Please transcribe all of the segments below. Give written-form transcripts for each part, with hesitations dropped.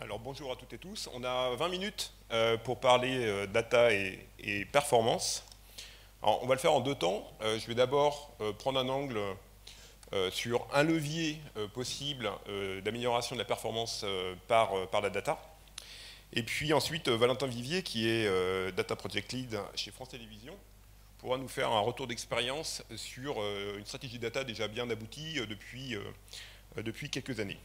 Alors bonjour à toutes et tous. On a 20 minutes pour parler data et performance. Alors, on va le faire en deux temps. Je vais d'abord prendre un angle sur un levier possible d'amélioration de la performance par la data. Et puis ensuite, Valentin Vivier, qui est Data Project Lead chez France Télévisions, pourra nous faire un retour d'expérience sur une stratégie data déjà bien aboutie depuis quelques années.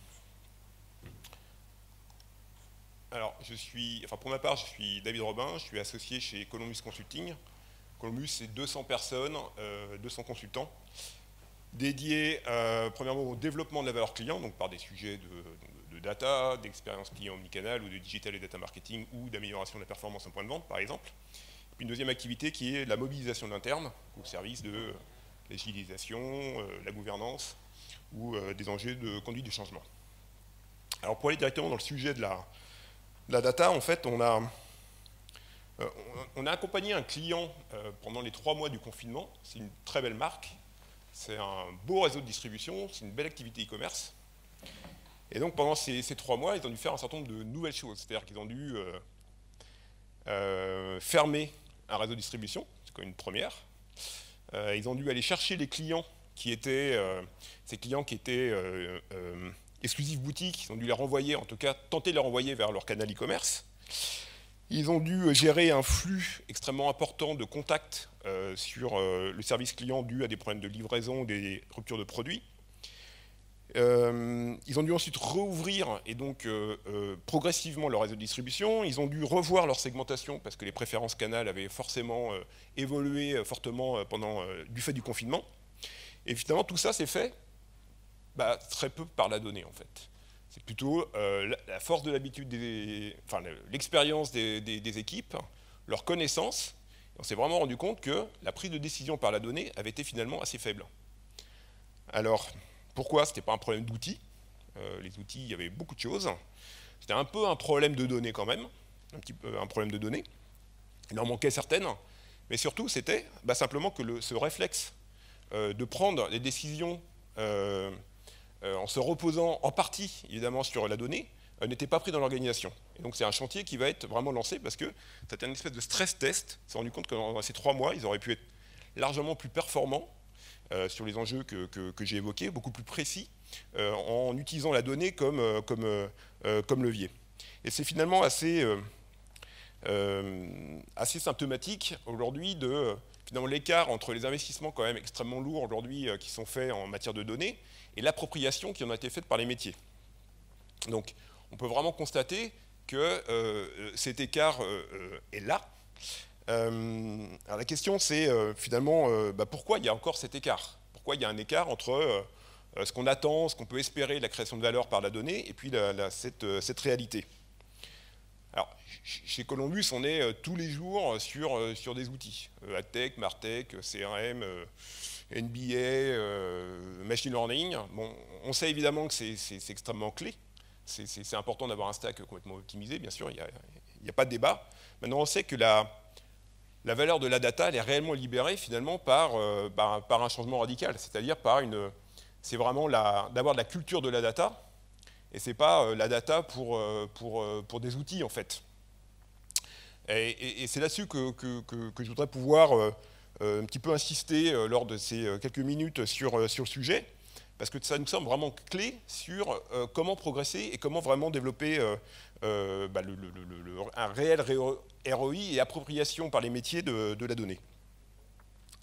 Alors, pour ma part, je suis David Robin, je suis associé chez Columbus Consulting. Columbus, c'est 200 personnes, 200 consultants, dédiés premièrement au développement de la valeur client, donc par des sujets de data, d'expérience client omnicanal ou de digital et data marketing ou d'amélioration de la performance en point de vente, par exemple. Et puis une deuxième activité qui est la mobilisation de l'interne au service de l'agilité, la gouvernance ou des enjeux de conduite du changement. Alors, pour aller directement dans le sujet de la data, en fait, on a accompagné un client pendant les 3 mois du confinement. C'est une très belle marque. C'est un beau réseau de distribution. C'est une belle activité e-commerce. Et donc, pendant ces 3 mois, ils ont dû faire un certain nombre de nouvelles choses. C'est-à-dire qu'ils ont dû fermer un réseau de distribution. C'est quand même une première. Ils ont dû aller chercher les clients qui étaient exclusifs boutiques, ils ont dû les renvoyer, en tout cas tenter de les renvoyer vers leur canal e-commerce. Ils ont dû gérer un flux extrêmement important de contacts sur le service client dû à des problèmes de livraison, des ruptures de produits. Ils ont dû ensuite rouvrir et donc progressivement leur réseau de distribution. Ils ont dû revoir leur segmentation parce que les préférences canal avaient forcément évolué fortement du fait du confinement. Et finalement, tout ça s'est fait très peu par la donnée, en fait. C'est plutôt la force de l'habitude, l'expérience des équipes, leur connaissance. On s'est vraiment rendu compte que la prise de décision par la donnée avait été finalement assez faible. Alors, pourquoi? Ce n'était pas un problème d'outils. Les outils, il y avait beaucoup de choses. C'était un peu un problème de données quand même, un petit peu un problème de données. Il en manquait certaines, mais surtout, c'était simplement que ce réflexe de prendre des décisions en se reposant en partie, évidemment, sur la donnée, n'était pas pris dans l'organisation. Et donc c'est un chantier qui va être vraiment lancé parce que c'était une espèce de stress test. On s'est rendu compte que dans ces 3 mois, ils auraient pu être largement plus performants sur les enjeux que j'ai évoqués, beaucoup plus précis, en utilisant la donnée comme levier. Et c'est finalement assez symptomatique aujourd'hui de finalement l'écart entre les investissements quand même extrêmement lourds aujourd'hui qui sont faits en matière de données et l'appropriation qui en a été faite par les métiers. Donc on peut vraiment constater que cet écart est là. Alors la question c'est finalement pourquoi il y a encore cet écart? Pourquoi il y a un écart entre ce qu'on attend, ce qu'on peut espérer de la création de valeur par la donnée et puis cette réalité? Alors, chez Columbus, on est tous les jours sur des outils. AdTech, MarTech, CRM, NBA, Machine Learning. Bon, on sait évidemment que c'est extrêmement clé. C'est important d'avoir un stack complètement optimisé, bien sûr, il n'y a pas de débat. Maintenant, on sait que la valeur de la data, elle est réellement libérée finalement par un changement radical. C'est-à-dire c'est vraiment d'avoir de la culture de la data. Et ce n'est pas la data pour des outils, en fait. Et c'est là-dessus que je voudrais pouvoir un petit peu insister lors de ces quelques minutes sur le sujet, parce que ça nous semble vraiment clé sur comment progresser et comment vraiment développer un réel ROI et appropriation par les métiers de la donnée.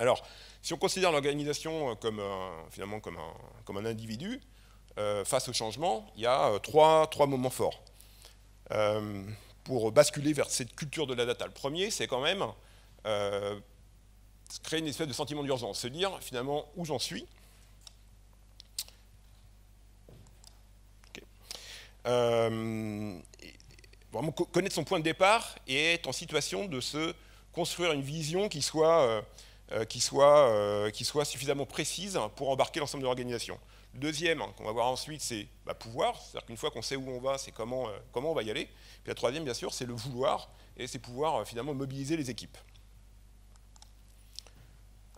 Alors, si on considère l'organisation finalement comme un individu, face au changement, il y a trois moments forts pour basculer vers cette culture de la data. Le premier, c'est quand même créer une espèce de sentiment d'urgence, se dire finalement où j'en suis. Okay. Vraiment connaître son point de départ et être en situation de se construire une vision qui soit suffisamment précise pour embarquer l'ensemble de l'organisation. Le deuxième qu'on va voir ensuite, c'est pouvoir, c'est-à-dire qu'une fois qu'on sait où on va, c'est comment on va y aller. Puis la troisième, bien sûr, c'est le vouloir, et c'est pouvoir finalement mobiliser les équipes.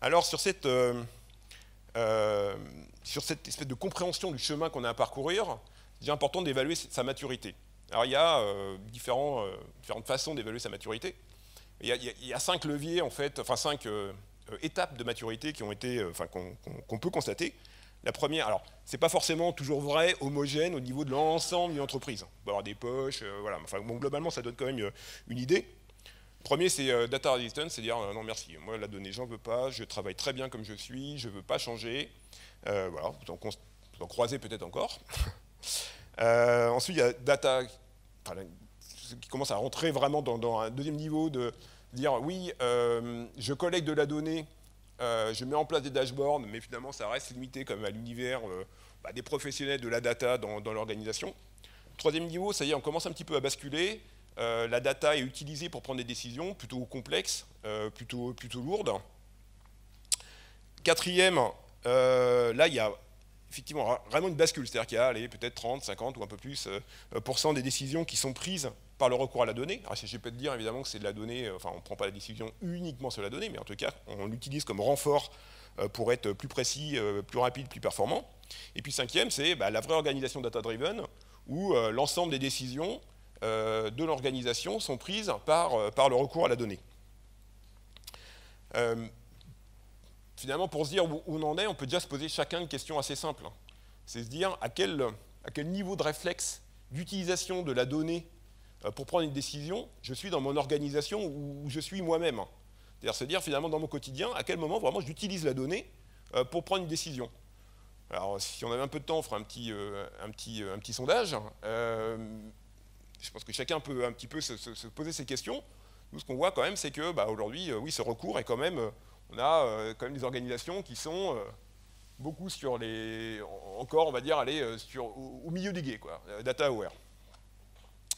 Alors sur cette espèce de compréhension du chemin qu'on a à parcourir, c'est déjà important d'évaluer sa maturité. Alors il y a différentes façons d'évaluer sa maturité. Il y a 5 leviers, en fait, enfin 5 étapes de maturité qui ont été, qu'on peut constater. La première, alors, c'est pas forcément toujours vrai, homogène au niveau de l'ensemble d'une entreprise. On peut avoir des poches, voilà. Enfin, bon, globalement, ça donne quand même une idée. Le premier, c'est data resistance, c'est dire non merci, moi la donnée, j'en veux pas, je travaille très bien comme je suis, je veux pas changer. Voilà, vous en croisez peut-être encore. Ensuite, il y a data, qui commence à rentrer vraiment dans un deuxième niveau de dire oui, je collecte de la donnée. Je mets en place des dashboards, mais finalement, ça reste limité comme à l'univers des professionnels de la data dans l'organisation. Troisième niveau, ça y est, on commence un petit peu à basculer. La data est utilisée pour prendre des décisions plutôt complexes, plutôt lourdes. Quatrième, là, il y a effectivement vraiment une bascule, c'est-à-dire qu'il y a peut-être 30, 50 ou un peu plus % des décisions qui sont prises par le recours à la donnée. Alors, je peux te dire évidemment que c'est de la donnée, enfin on ne prend pas la décision uniquement sur la donnée, mais en tout cas on l'utilise comme renfort pour être plus précis, plus rapide, plus performant. Et puis cinquième, c'est la vraie organisation data-driven, où l'ensemble des décisions de l'organisation sont prises par le recours à la donnée. Finalement, pour se dire où on en est, on peut déjà se poser chacun une question assez simple. C'est se dire à quel niveau de réflexe d'utilisation de la donnée pour prendre une décision je suis dans mon organisation où je suis moi-même. C'est-à-dire se dire finalement dans mon quotidien à quel moment vraiment j'utilise la donnée pour prendre une décision. Alors si on avait un peu de temps, on fera un petit sondage. Je pense que chacun peut un petit peu se poser ces questions. Nous, ce qu'on voit quand même, c'est que aujourd'hui, oui, ce recours est quand même... on a quand même des organisations qui sont beaucoup sur les... Encore, on va dire, aller au milieu des guets, quoi, data aware.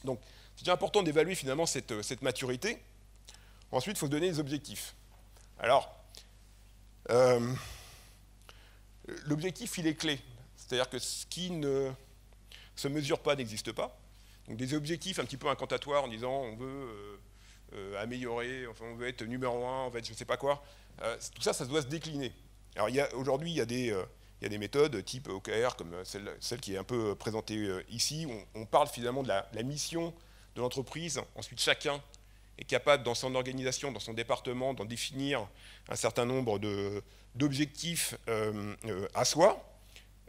Donc, c'est important d'évaluer finalement cette maturité. Ensuite, il faut se donner des objectifs. Alors, l'objectif, il est clé. C'est-à-dire que ce qui ne se mesure pas n'existe pas. Donc, des objectifs un petit peu incantatoires en disant on veut améliorer, enfin, on veut être numéro 1, en fait, je ne sais pas quoi. Tout ça, ça doit se décliner. Alors, aujourd'hui, il y a des méthodes type OKR, comme celle qui est un peu présentée ici, où on parle finalement de la mission de l'entreprise. Ensuite, chacun est capable, dans son organisation, dans son département, d'en définir un certain nombre d'objectifs à soi,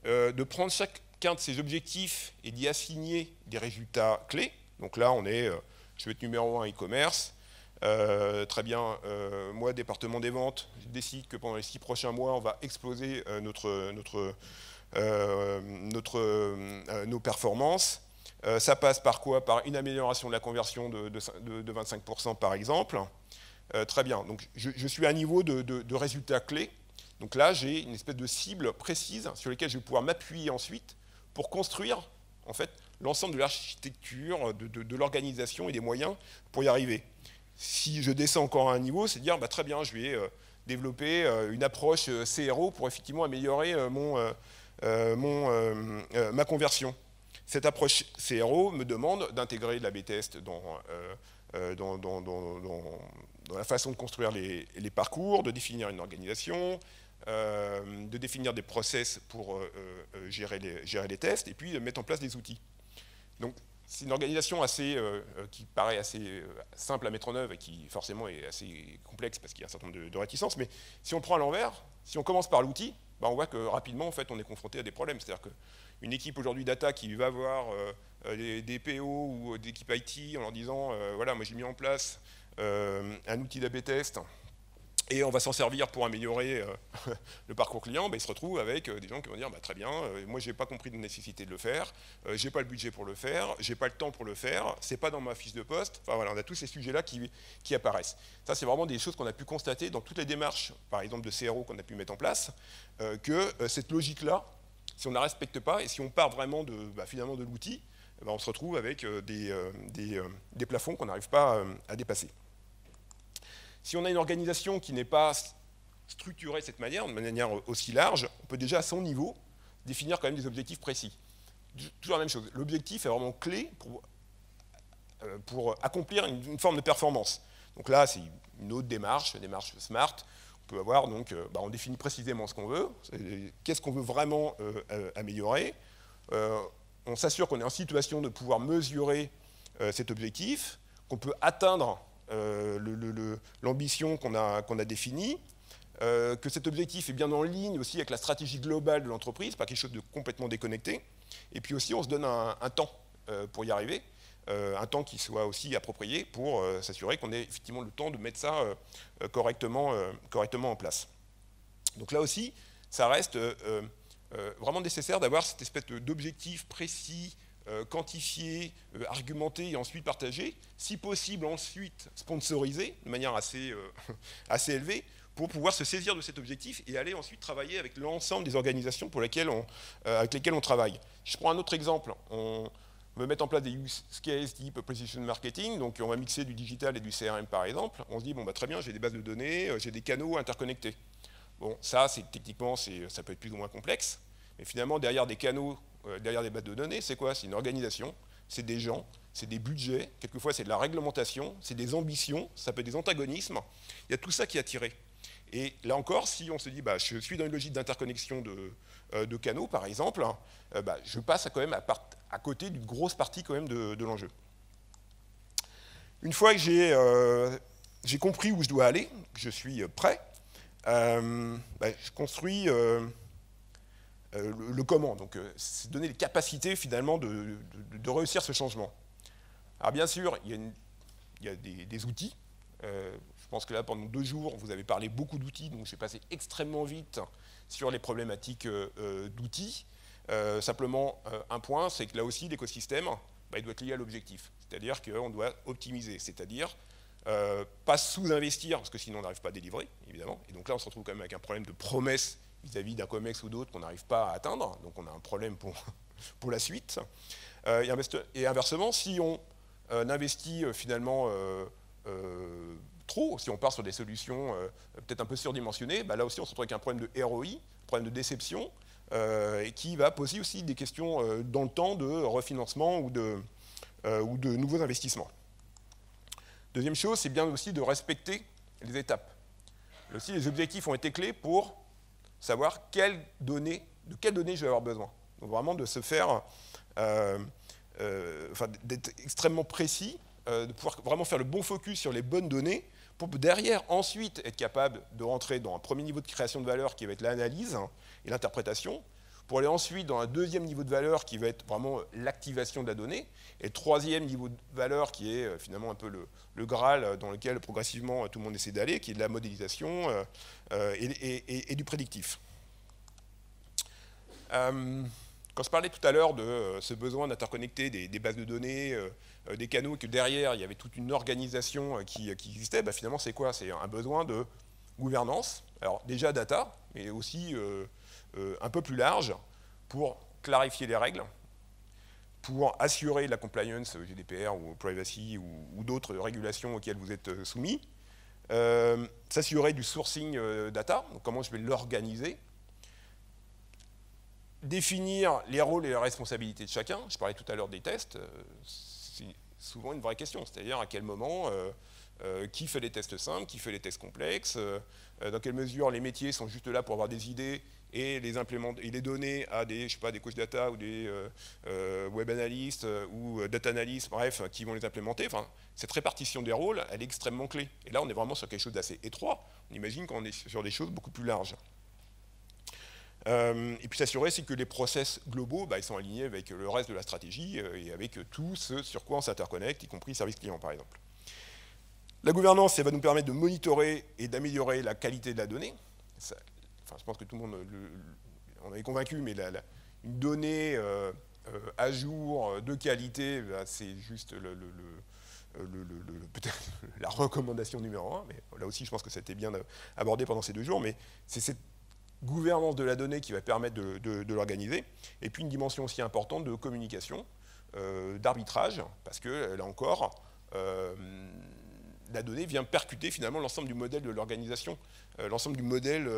de prendre chacun de ces objectifs et d'y assigner des résultats clés. Donc là, je vais être numéro 1 e-commerce. Très bien, moi, département des ventes, je décide que pendant les 6 prochains mois, on va exploser nos performances. Ça passe par quoi? Par une amélioration de la conversion de 25% par exemple. Très bien, donc je suis à un niveau de résultats clés. Donc là, j'ai une espèce de cible précise sur laquelle je vais pouvoir m'appuyer ensuite pour construire en fait, l'ensemble de l'architecture, de l'organisation et des moyens pour y arriver. Si je descends encore à un niveau, c'est de dire très bien, je vais développer une approche CRO pour effectivement améliorer ma conversion. Cette approche CRO me demande d'intégrer de l'A/B test dans la façon de construire les parcours, de définir une organisation, de définir des process pour gérer les tests, et puis de mettre en place des outils. Donc, c'est une organisation qui paraît assez simple à mettre en œuvre et qui forcément est assez complexe parce qu'il y a un certain nombre de réticences, mais si on le prend à l'envers, si on commence par l'outil, on voit que rapidement, en fait, on est confronté à des problèmes. C'est-à-dire qu'une équipe aujourd'hui data qui va voir des PO ou des équipes IT en leur disant voilà, moi j'ai mis en place un outil d'A/B test et on va s'en servir pour améliorer le parcours client, ils se retrouvent avec des gens qui vont dire très bien, moi j'ai pas compris la nécessité de le faire, j'ai pas le budget pour le faire, j'ai pas le temps pour le faire, c'est pas dans ma fiche de poste. Enfin voilà, on a tous ces sujets-là qui apparaissent. Ça, c'est vraiment des choses qu'on a pu constater dans toutes les démarches, par exemple de CRO qu'on a pu mettre en place, que cette logique-là, si on ne la respecte pas et si on part vraiment finalement de l'outil, on se retrouve avec des plafonds qu'on n'arrive pas à dépasser. Si on a une organisation qui n'est pas structurée de cette manière, de manière aussi large, on peut déjà à son niveau définir quand même des objectifs précis. Toujours la même chose. L'objectif est vraiment clé pour accomplir une forme de performance. Donc là, c'est une autre démarche SMART. On peut avoir donc, on définit précisément ce qu'on veut, qu'est-ce qu'on veut vraiment améliorer. on s'assure qu'on est en situation de pouvoir mesurer cet objectif, qu'on peut atteindre l'ambition qu'on a définie, que cet objectif est bien en ligne aussi avec la stratégie globale de l'entreprise, pas quelque chose de complètement déconnecté. Et puis aussi, on se donne un temps pour y arriver, un temps qui soit aussi approprié pour s'assurer qu'on ait effectivement le temps de mettre ça correctement en place. Donc là aussi, ça reste vraiment nécessaire d'avoir cette espèce d'objectif précis, quantifié, argumenté et ensuite partagé, si possible ensuite sponsorisé de manière assez élevée, pour pouvoir se saisir de cet objectif et aller ensuite travailler avec l'ensemble des organisations avec lesquelles on travaille. Je prends un autre exemple. On veut mettre en place des use cases type precision marketing, donc on va mixer du digital et du CRM par exemple. On se dit, bon, bah, très bien, j'ai des bases de données, j'ai des canaux interconnectés. Bon, ça, techniquement, ça peut être plus ou moins complexe, mais finalement, derrière des canaux, derrière des bases de données, c'est quoi? C'est une organisation, c'est des gens, c'est des budgets, quelquefois c'est de la réglementation, c'est des ambitions, ça peut être des antagonismes. Il y a tout ça qui est attiré. Et là encore, si on se dit, bah, je suis dans une logique d'interconnexion de canaux, par exemple, bah, je passe quand même à côté d'une grosse partie quand même de l'enjeu. Une fois que j'ai compris où je dois aller, que je suis prêt, bah, je construis le comment. Donc, c'est donner les capacités finalement de réussir ce changement. Alors bien sûr, il y a des outils. Je pense que là, pendant 2 jours, vous avez parlé beaucoup d'outils, donc je vais passer extrêmement vite sur les problématiques d'outils. Simplement, un point, c'est que là aussi, l'écosystème, bah, il doit être lié à l'objectif. C'est-à-dire qu'on doit optimiser, c'est-à-dire pas sous-investir, parce que sinon on n'arrive pas à délivrer, évidemment. Et donc là, on se retrouve quand même avec un problème de promesse vis-à-vis d'un COMEX ou d'autres qu'on n'arrive pas à atteindre. Donc on a un problème pour la suite. Et inversement, si on investit finalement trop, si on part sur des solutions peut-être un peu surdimensionnées, bah là aussi on se retrouve avec un problème de ROI, un problème de déception, et qui va poser aussi des questions dans le temps de refinancement ou de nouveaux investissements. Deuxième chose, c'est bien aussi de respecter les étapes. Là aussi, les objectifs ont été clés pour savoir de quelles données je vais avoir besoin. Donc vraiment de se faire, d'être extrêmement précis, de pouvoir vraiment faire le bon focus sur les bonnes données, pour derrière, ensuite, être capable de rentrer dans un premier niveau de création de valeur qui va être l'analyse et l'interprétation, pour aller ensuite dans un deuxième niveau de valeur qui va être vraiment l'activation de la donnée, et le troisième niveau de valeur qui est finalement un peu le Graal dans lequel progressivement tout le monde essaie d'aller, qui est de la modélisation et du prédictif. Quand je parlais tout à l'heure de ce besoin d'interconnecter des bases de données, des canaux, que derrière il y avait toute une organisation qui existait, bah finalement c'est quoi? C'est un besoin de gouvernance, alors déjà data, mais aussi un peu plus large, pour clarifier les règles, pour assurer la compliance GDPR ou privacy ou d'autres régulations auxquelles vous êtes soumis, s'assurer du sourcing data, donc comment je vais l'organiser, définir les rôles et les responsabilités de chacun. Je parlais tout à l'heure des tests, c'est souvent une vraie question, c'est-à-dire à quel moment, qui fait les tests simples, qui fait les tests complexes, dans quelle mesure les métiers sont juste là pour avoir des idées et les implémenter et les donner à des, je sais pas, des coach data ou des web analystes ou data analysts, bref, qui vont les implémenter. Enfin, cette répartition des rôles, elle est extrêmement clé. Et là, on est vraiment sur quelque chose d'assez étroit. On imagine qu'on est sur des choses beaucoup plus larges. Et puis s'assurer, c'est que les process globaux, bah, ils sont alignés avec le reste de la stratégie et avec tout ce sur quoi on s'interconnecte, y compris service client, par exemple. La gouvernance, elle va nous permettre de monitorer et d'améliorer la qualité de la donnée. Ça, enfin, je pense que tout le monde en est convaincu, mais une donnée à jour, de qualité, bah, c'est juste peut-être la recommandation numéro 1. Mais là aussi, je pense que ça a été bien abordé pendant ces 2 jours. Mais c'est cette gouvernance de la donnée qui va permettre de l'organiser. Et puis une dimension aussi importante de communication, d'arbitrage, parce que là encore, la donnée vient percuter finalement l'ensemble du modèle de l'organisation, l'ensemble du modèle,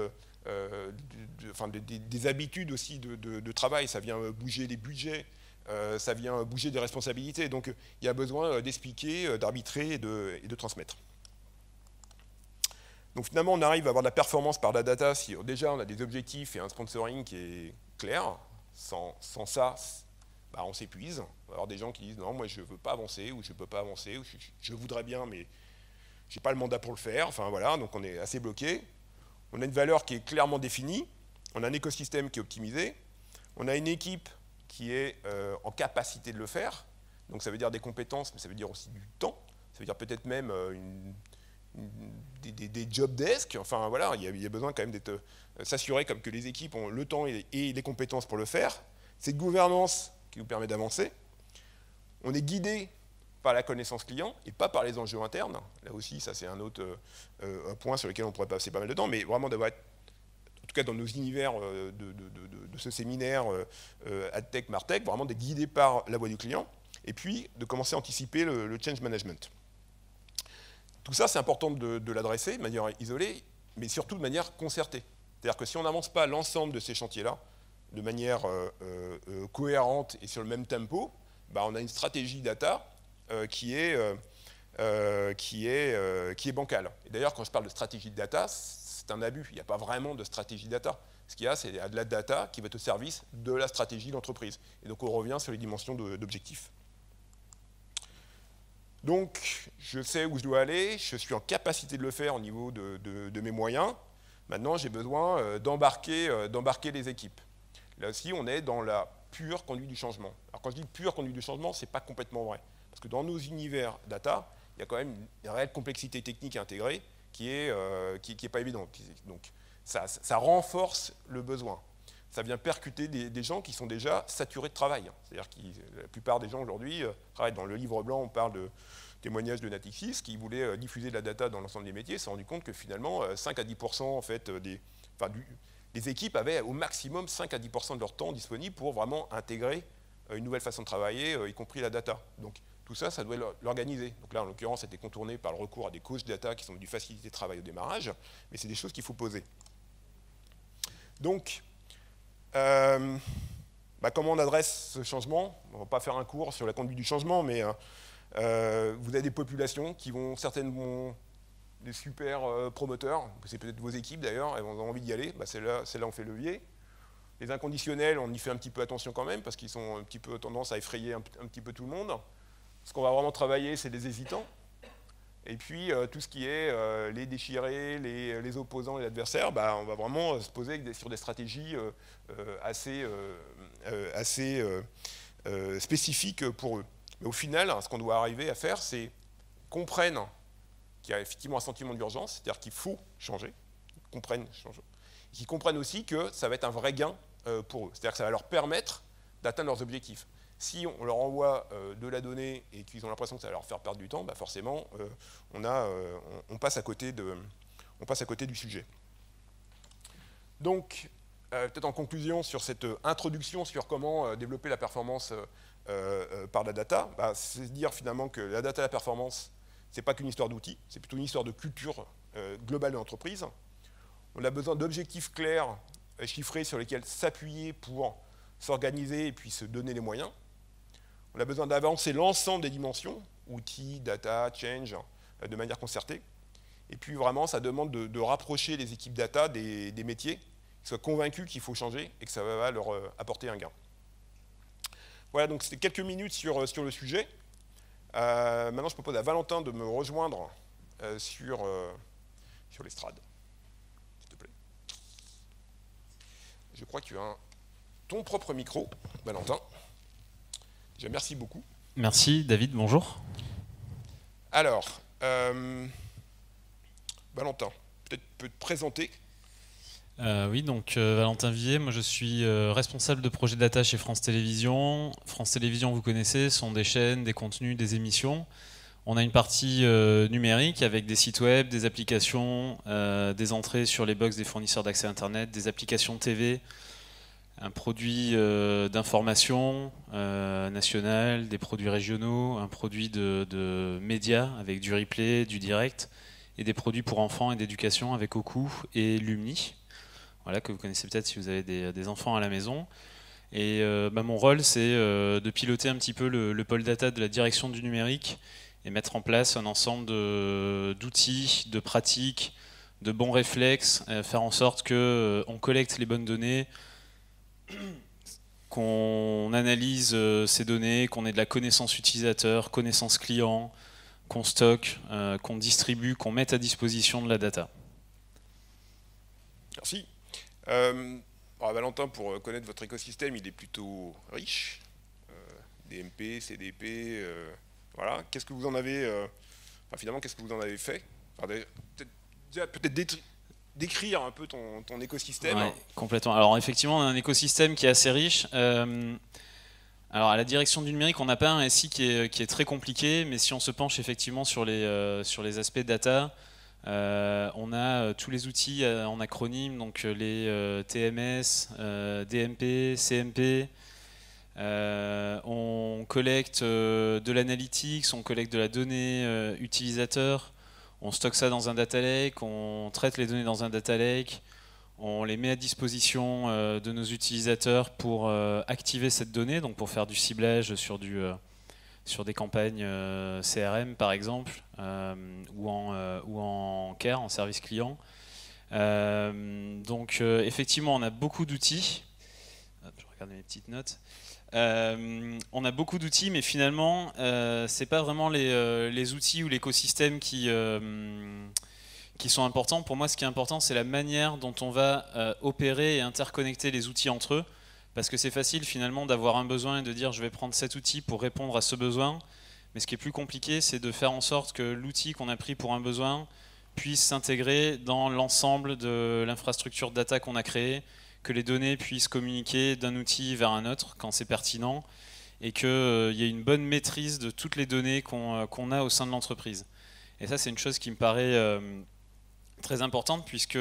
des habitudes aussi de travail. Ça vient bouger les budgets, ça vient bouger des responsabilités. Donc il y a besoin d'expliquer, d'arbitrer et de transmettre. Donc finalement, on arrive à avoir de la performance par la data si déjà on a des objectifs et un sponsoring qui est clair. Sans ça, bah, on s'épuise. On va avoir des gens qui disent non, moi je ne veux pas avancer, ou je ne peux pas avancer, ou je voudrais bien, mais je n'ai pas le mandat pour le faire. Enfin voilà, donc on est assez bloqué. On a une valeur qui est clairement définie, on a un écosystème qui est optimisé, on a une équipe qui est en capacité de le faire. Donc ça veut dire des compétences, mais ça veut dire aussi du temps. Ça veut dire peut-être même des job desks. Enfin voilà, il y a besoin quand même d'être s'assurer comme que les équipes ont le temps et les compétences pour le faire. Cette gouvernance qui nous permet d'avancer. On est guidé par la connaissance client et pas par les enjeux internes. Là aussi, ça c'est un autre un point sur lequel on pourrait passer pas mal de temps, mais vraiment d'avoir, en tout cas dans nos univers de ce séminaire AdTech, MarTech, vraiment d'être guidé par la voix du client. Et puis de commencer à anticiper le change management. Tout ça, c'est important de l'adresser de manière isolée, mais surtout de manière concertée. C'est-à-dire que si on n'avance pas l'ensemble de ces chantiers-là de manière cohérente et sur le même tempo, bah on a une stratégie data qui est bancale. Et d'ailleurs, quand je parle de stratégie de data, c'est un abus. Il n'y a pas vraiment de stratégie data. Ce qu'il y a, c'est de la data qui va être au service de la stratégie de l'entreprise. Et donc, on revient sur les dimensions d'objectifs. Donc, je sais où je dois aller, je suis en capacité de le faire au niveau de mes moyens. Maintenant, j'ai besoin d'embarquer les équipes. Là aussi, on est dans la pure conduite du changement. Alors, quand je dis pure conduite du changement, ce n'est pas complètement vrai. Parce que dans nos univers data, il y a quand même une réelle complexité technique intégrée qui n'est pas évidente. Donc, ça renforce le besoin. Ça vient percuter des gens qui sont déjà saturés de travail. C'est-à-dire que la plupart des gens aujourd'hui travaillent. Dans le livre blanc, on parle de témoignages de Natixis qui voulaient diffuser de la data dans l'ensemble des métiers, s'est rendu compte que finalement 5 à 10% en fait, des équipes avaient au maximum 5 à 10% de leur temps disponible pour vraiment intégrer une nouvelle façon de travailler, y compris la data. Donc tout ça, ça doit l'organiser. Donc là, en l'occurrence, c'était contourné par le recours à des coachs data qui sont venus faciliter le travail au démarrage, mais c'est des choses qu'il faut poser. Donc, comment on adresse ce changement? On ne va pas faire un cours sur la conduite du changement, mais vous avez des populations qui vont certainement des super promoteurs, c'est peut-être vos équipes d'ailleurs, elles ont envie d'y aller, c'est là on fait levier. Les inconditionnels, on y fait un petit peu attention quand même, parce qu'ils ont un petit peu tendance à effrayer un petit peu tout le monde. Ce qu'on va vraiment travailler, c'est les hésitants. Et puis, tout ce qui est les déchirés, les opposants et l'adversaire, on va vraiment se poser sur des stratégies assez spécifiques pour eux. Mais au final, ce qu'on doit arriver à faire, c'est comprendre qu'il y a effectivement un sentiment d'urgence, c'est-à-dire qu'il faut changer, qu'ils comprennent aussi que ça va être un vrai gain pour eux. C'est-à-dire que ça va leur permettre d'atteindre leurs objectifs. Si on leur envoie de la donnée et qu'ils ont l'impression que ça va leur faire perdre du temps, forcément, on passe à côté du sujet. Donc, peut-être en conclusion sur cette introduction sur comment développer la performance par la data, c'est dire finalement que la data et la performance, ce n'est pas qu'une histoire d'outils, c'est plutôt une histoire de culture globale de l'entreprise. On a besoin d'objectifs clairs, chiffrés, sur lesquels s'appuyer pour s'organiser et puis se donner les moyens. On a besoin d'avancer l'ensemble des dimensions, outils, data, change, de manière concertée. Et puis vraiment, ça demande de rapprocher les équipes data des métiers, qu'ils soient convaincus qu'il faut changer et que ça va leur apporter un gain. Voilà, donc c'était quelques minutes sur le sujet. Maintenant, je propose à Valentin de me rejoindre sur l'estrade, s'il te plaît. Je crois que tu as ton propre micro, Valentin. Déjà, merci beaucoup. Merci, David, bonjour. Alors, Valentin, peut-être peux te présenter. Oui, donc Valentin Villiers, moi je suis responsable de projet data chez France Télévisions. France Télévisions, vous connaissez, sont des chaînes, des contenus, des émissions. On a une partie numérique avec des sites web, des applications, des entrées sur les box des fournisseurs d'accès Internet, des applications TV, un produit d'information nationale, des produits régionaux, un produit de médias avec du replay, du direct, et des produits pour enfants et d'éducation avec Oku et Lumni. Voilà, que vous connaissez peut-être si vous avez des enfants à la maison. Et mon rôle, c'est de piloter un petit peu le pôle data de la direction du numérique et mettre en place un ensemble d'outils, de pratiques, de bons réflexes, faire en sorte qu'on collecte les bonnes données, qu'on analyse ces données, qu'on ait de la connaissance utilisateur, connaissance client, qu'on stocke, qu'on distribue, qu'on mette à disposition de la data. Merci. Alors Valentin, pour connaître votre écosystème, il est plutôt riche. DMP, CDP, voilà. Qu'est-ce que vous en avez, finalement, qu'est-ce que vous en avez fait? Peut-être décrire un peu ton écosystème. Ouais, complètement. Alors effectivement, on a un écosystème qui est assez riche. Alors à la direction du numérique, on n'a pas un SI qui est très compliqué, mais si on se penche effectivement sur les aspects data, on a tous les outils en acronyme, donc les TMS, DMP, CMP. On collecte de l'analytics, on collecte de la donnée utilisateur, on stocke ça dans un data lake, on traite les données dans un data lake, on les met à disposition de nos utilisateurs pour activer cette donnée, donc pour faire du ciblage sur des campagnes CRM par exemple, ou en care, en service client. Donc effectivement, on a beaucoup d'outils. Je regarde mes petites notes. On a beaucoup d'outils, mais finalement, c'est pas vraiment les outils ou l'écosystème qui sont importants. Pour moi, ce qui est important, c'est la manière dont on va opérer et interconnecter les outils entre eux. Parce que c'est facile finalement d'avoir un besoin et de dire je vais prendre cet outil pour répondre à ce besoin. Mais ce qui est plus compliqué, c'est de faire en sorte que l'outil qu'on a pris pour un besoin puisse s'intégrer dans l'ensemble de l'infrastructure data qu'on a créée, que les données puissent communiquer d'un outil vers un autre quand c'est pertinent, et qu'il y ait une bonne maîtrise de toutes les données qu'on a au sein de l'entreprise. Et ça, c'est une chose qui me paraît très importante, puisque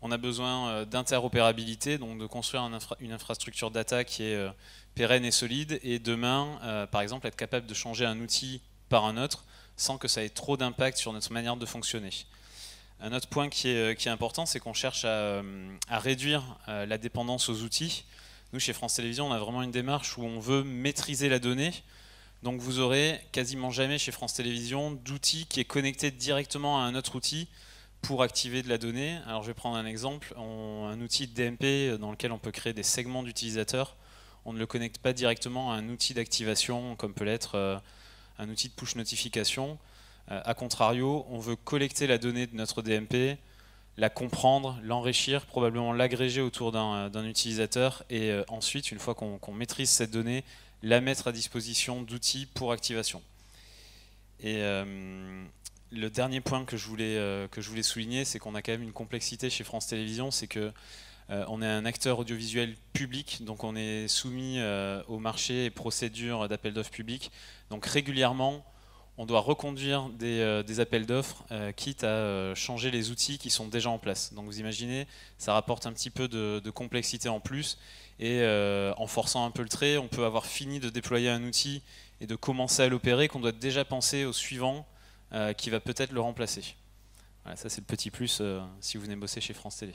on a besoin d'interopérabilité, donc de construire une infrastructure data qui est pérenne et solide, et demain, par exemple, être capable de changer un outil par un autre sans que ça ait trop d'impact sur notre manière de fonctionner. Un autre point qui est important, c'est qu'on cherche à réduire la dépendance aux outils. Nous, chez France Télévisions, on a vraiment une démarche où on veut maîtriser la donnée. Donc vous aurez quasiment jamais chez France Télévisions d'outil qui est connecté directement à un autre outil pour activer de la donnée. Alors je vais prendre un exemple, un outil de DMP dans lequel on peut créer des segments d'utilisateurs. On ne le connecte pas directement à un outil d'activation comme peut l'être un outil de push notification. A contrario, on veut collecter la donnée de notre DMP, la comprendre, l'enrichir, probablement l'agréger autour d'un utilisateur, et ensuite, une fois qu'on maîtrise cette donnée, la mettre à disposition d'outils pour activation. Et le dernier point que je voulais souligner, c'est qu'on a quand même une complexité chez France Télévisions, c'est que on est un acteur audiovisuel public, donc on est soumis au marché et procédures d'appel d'offres publics. Donc régulièrement, on doit reconduire des appels d'offres, quitte à changer les outils qui sont déjà en place. Donc vous imaginez, ça rapporte un petit peu de complexité en plus, et en forçant un peu le trait, on peut avoir fini de déployer un outil et de commencer à l'opérer, qu'on doit déjà penser au suivant qui va peut-être le remplacer. Voilà, ça c'est le petit plus si vous venez bosser chez France Télé.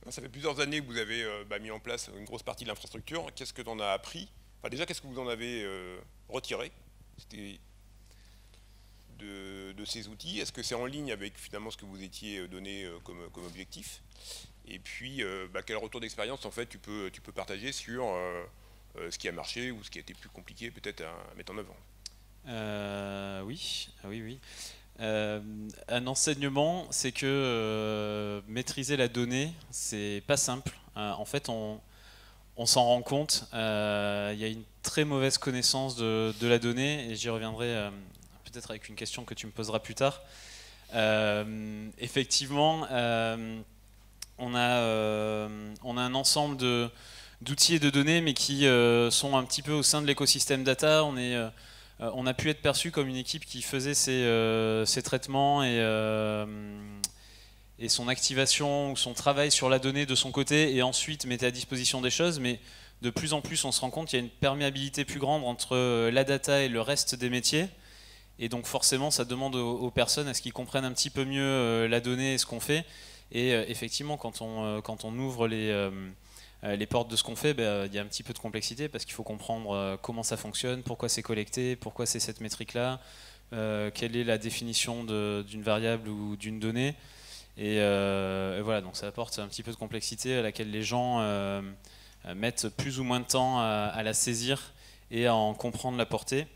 Ça fait plusieurs années que vous avez mis en place une grosse partie de l'infrastructure. Qu'est-ce que tu en as appris? Déjà, qu'est-ce que vous en avez retiré de ces outils? Est-ce que c'est en ligne avec finalement ce que vous étiez donné comme objectif? Et puis, quel retour d'expérience en fait tu peux partager sur ce qui a marché ou ce qui a été plus compliqué peut-être à mettre en œuvre? Oui. Un enseignement, c'est que maîtriser la donnée, c'est pas simple. En fait, on s'en rend compte. Il y a une très mauvaise connaissance de la donnée, et j'y reviendrai peut-être avec une question que tu me poseras plus tard. Effectivement, on a un ensemble d'outils et de données, mais qui sont un petit peu au sein de l'écosystème data. On a pu être perçu comme une équipe qui faisait ses traitements et son activation ou son travail sur la donnée de son côté, et ensuite mettait à disposition des choses, mais de plus en plus on se rend compte qu'il y a une perméabilité plus grande entre la data et le reste des métiers, et donc forcément ça demande aux personnes à ce qu'ils comprennent un petit peu mieux la donnée et ce qu'on fait, et effectivement quand on ouvre les portes de ce qu'on fait, il y a un petit peu de complexité, parce qu'il faut comprendre comment ça fonctionne, pourquoi c'est collecté, pourquoi c'est cette métrique-là, quelle est la définition d'une variable ou d'une donnée. Et voilà, donc ça apporte un petit peu de complexité à laquelle les gens mettent plus ou moins de temps à la saisir et à en comprendre la portée.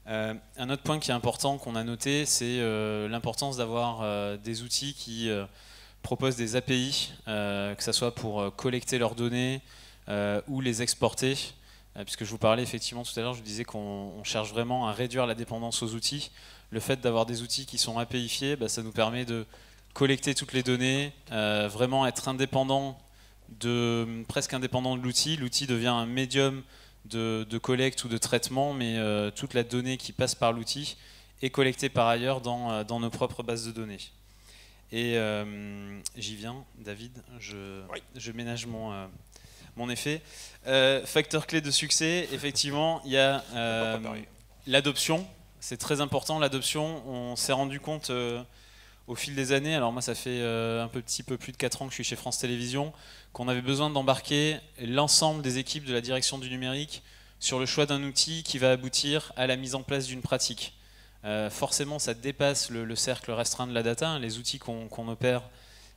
Un autre point qui est important qu'on a noté, c'est l'importance d'avoir des outils qui proposent des API, que ce soit pour collecter leurs données ou les exporter. Puisque je vous parlais effectivement tout à l'heure, je vous disais qu'on cherche vraiment à réduire la dépendance aux outils. Le fait d'avoir des outils qui sont APIfiés, ça nous permet de collecter toutes les données, vraiment être indépendant presque indépendant de l'outil. L'outil devient un médium de collecte ou de traitement, mais toute la donnée qui passe par l'outil est collectée par ailleurs dans nos propres bases de données. Et j'y viens, David, je ménage mon effet. Facteur clé de succès, effectivement, il y a l'adoption. C'est très important, l'adoption. On s'est rendu compte au fil des années, alors moi ça fait un petit peu plus de 4 ans que je suis chez France Télévisions, qu'on avait besoin d'embarquer l'ensemble des équipes de la direction du numérique sur le choix d'un outil qui va aboutir à la mise en place d'une pratique. Forcément, ça dépasse le cercle restreint de la data. Les outils qu'on opère,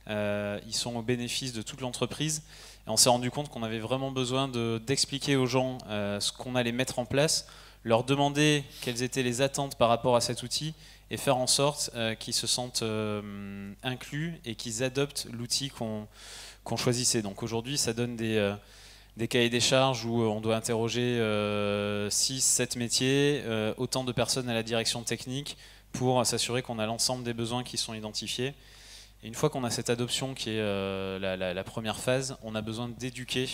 ils sont au bénéfice de toute l'entreprise. Et on s'est rendu compte qu'on avait vraiment besoin d'expliquer aux gens ce qu'on allait mettre en place, leur demander quelles étaient les attentes par rapport à cet outil et faire en sorte qu'ils se sentent inclus et qu'ils adoptent l'outil qu'on choisissait. Donc aujourd'hui, ça donne des cahiers des charges où on doit interroger 6-7 métiers, autant de personnes à la direction technique pour s'assurer qu'on a l'ensemble des besoins qui sont identifiés. Et une fois qu'on a cette adoption qui est la première phase, on a besoin d'éduquer.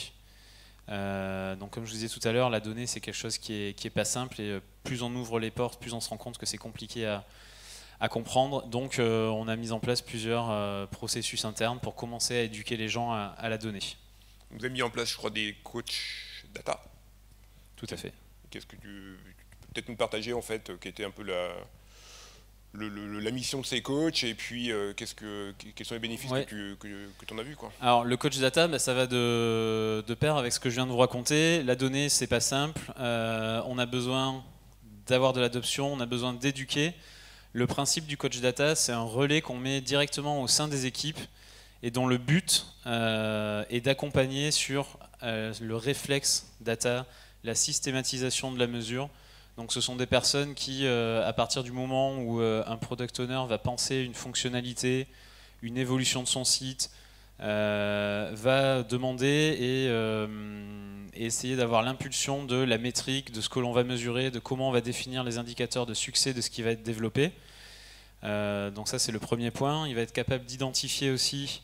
Donc comme je vous disais tout à l'heure, la donnée c'est quelque chose qui est pas simple et plus on ouvre les portes, plus on se rend compte que c'est compliqué à comprendre. Donc on a mis en place plusieurs processus internes pour commencer à éduquer les gens à la donnée. Vous avez mis en place, je crois, des coachs data. Tout à fait. Qu'est-ce que tu peux peut-être nous partager en fait, qui était un peu la mission de ces coachs, et puis quels sont les bénéfices que tu en as vus, quoi. Alors le coach data, ça va de pair avec ce que je viens de vous raconter. La donnée, c'est pas simple. On a besoin d'avoir de l'adoption, on a besoin d'éduquer. Le principe du coach data, c'est un relais qu'on met directement au sein des équipes et dont le but est d'accompagner sur le réflexe data, la systématisation de la mesure. Donc ce sont des personnes qui, à partir du moment où un product owner va penser une fonctionnalité, une évolution de son site, va demander et essayer d'avoir l'impulsion de la métrique, de ce que l'on va mesurer, de comment on va définir les indicateurs de succès de ce qui va être développé. Donc ça c'est le premier point. Il va être capable d'identifier aussi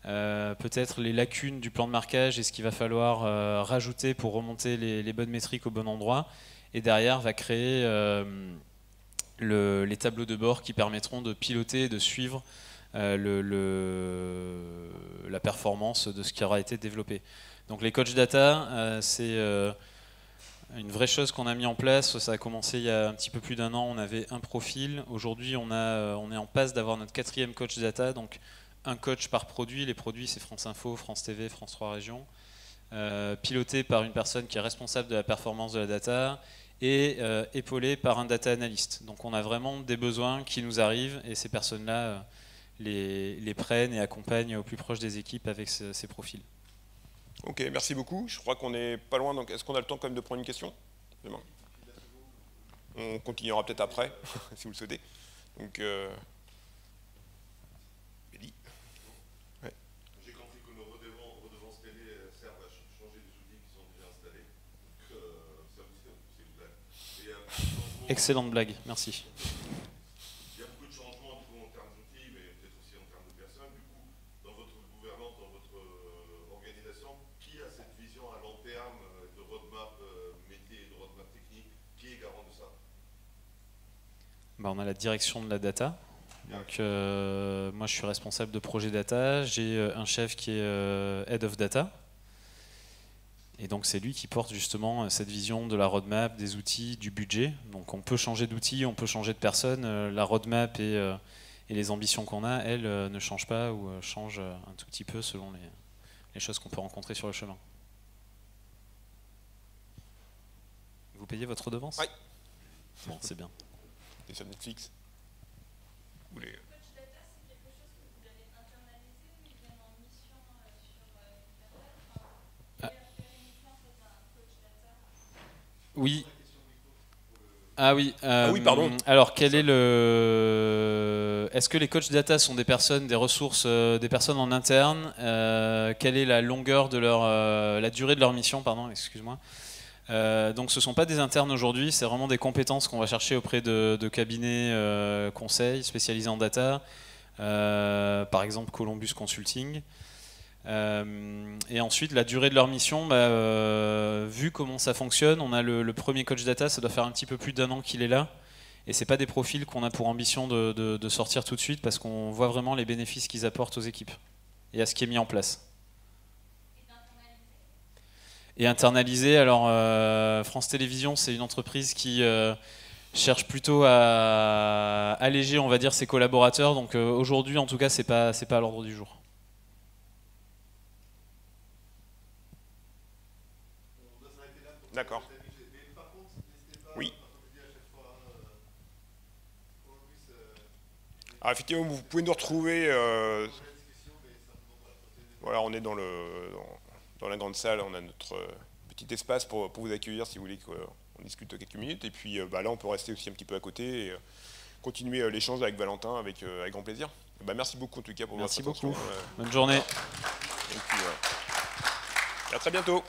peut-être les lacunes du plan de marquage et ce qu'il va falloir rajouter pour remonter les bonnes métriques au bon endroit. Et derrière va créer les tableaux de bord qui permettront de piloter et de suivre la performance de ce qui aura été développé. Donc les coachs data, c'est une vraie chose qu'on a mis en place. Ça a commencé il y a un petit peu plus d'1 an, on avait un profil. Aujourd'hui on est en passe d'avoir notre 4e coach data, donc un coach par produit. Les produits c'est France Info, France TV, France 3 Régions. Piloté par une personne qui est responsable de la performance de la data et épaulé par un data analyst. Donc on a vraiment des besoins qui nous arrivent et ces personnes-là les prennent et accompagnent au plus proche des équipes avec ces profils. Ok, merci beaucoup. Je crois qu'on n'est pas loin, donc est-ce qu'on a le temps quand même de prendre une question ? On continuera peut-être après, si vous le souhaitez. Donc, Eddie. Ouais. J'ai compris que nos redevances télé servent à changer des outils qui sont déjà installés. Donc, ça aussi, c'est une blague. Excellente blague, merci. Il y a beaucoup de changements du coup, en termes d'outils, mais peut-être aussi en termes de personnes. Du coup, dans votre gouvernance, dans votre organisation, qui a cette vision à long terme de roadmap métier et de roadmap technique? Qui est garant de ça? On a la direction de la data. Donc, moi, je suis responsable de projet data. J'ai un chef qui est Head of Data. Et donc, c'est lui qui porte justement cette vision de la roadmap, des outils, du budget. Donc, on peut changer d'outils, on peut changer de personne. La roadmap et les ambitions qu'on a, elles, ne changent pas ou changent un tout petit peu selon les choses qu'on peut rencontrer sur le chemin. Vous payez votre redevance ? Oui. Bon, c'est bien. Et sur Netflix. Vous voulez... Oui. Ah oui. oui, pardon. Alors, quel est le... Est-ce que les coachs data sont des personnes, des ressources, des personnes en interne? Quelle est la longueur de leur, la durée de leur mission, pardon, excuse-moi. Donc, ce ne sont pas des internes aujourd'hui, c'est vraiment des compétences qu'on va chercher auprès de cabinets conseils spécialisés en data, par exemple Columbus Consulting. Et ensuite, la durée de leur mission, vu comment ça fonctionne, on a le premier coach data, ça doit faire un petit peu plus d'1 an qu'il est là. Et c'est pas des profils qu'on a pour ambition de sortir tout de suite parce qu'on voit vraiment les bénéfices qu'ils apportent aux équipes et à ce qui est mis en place. Et internaliser, alors France Télévisions, c'est une entreprise qui cherche plutôt à alléger, on va dire, ses collaborateurs. Donc aujourd'hui, en tout cas, c'est pas à l'ordre du jour. D'accord. Oui. Alors effectivement, vous pouvez nous retrouver. Voilà, on est dans la grande salle, on a notre petit espace pour vous accueillir si vous voulez qu'on discute quelques minutes. Et puis là, on peut rester aussi un petit peu à côté et continuer l'échange avec Valentin avec grand plaisir. Merci beaucoup en tout cas pour votre attention. Merci beaucoup. Bonne journée. Et puis, à très bientôt.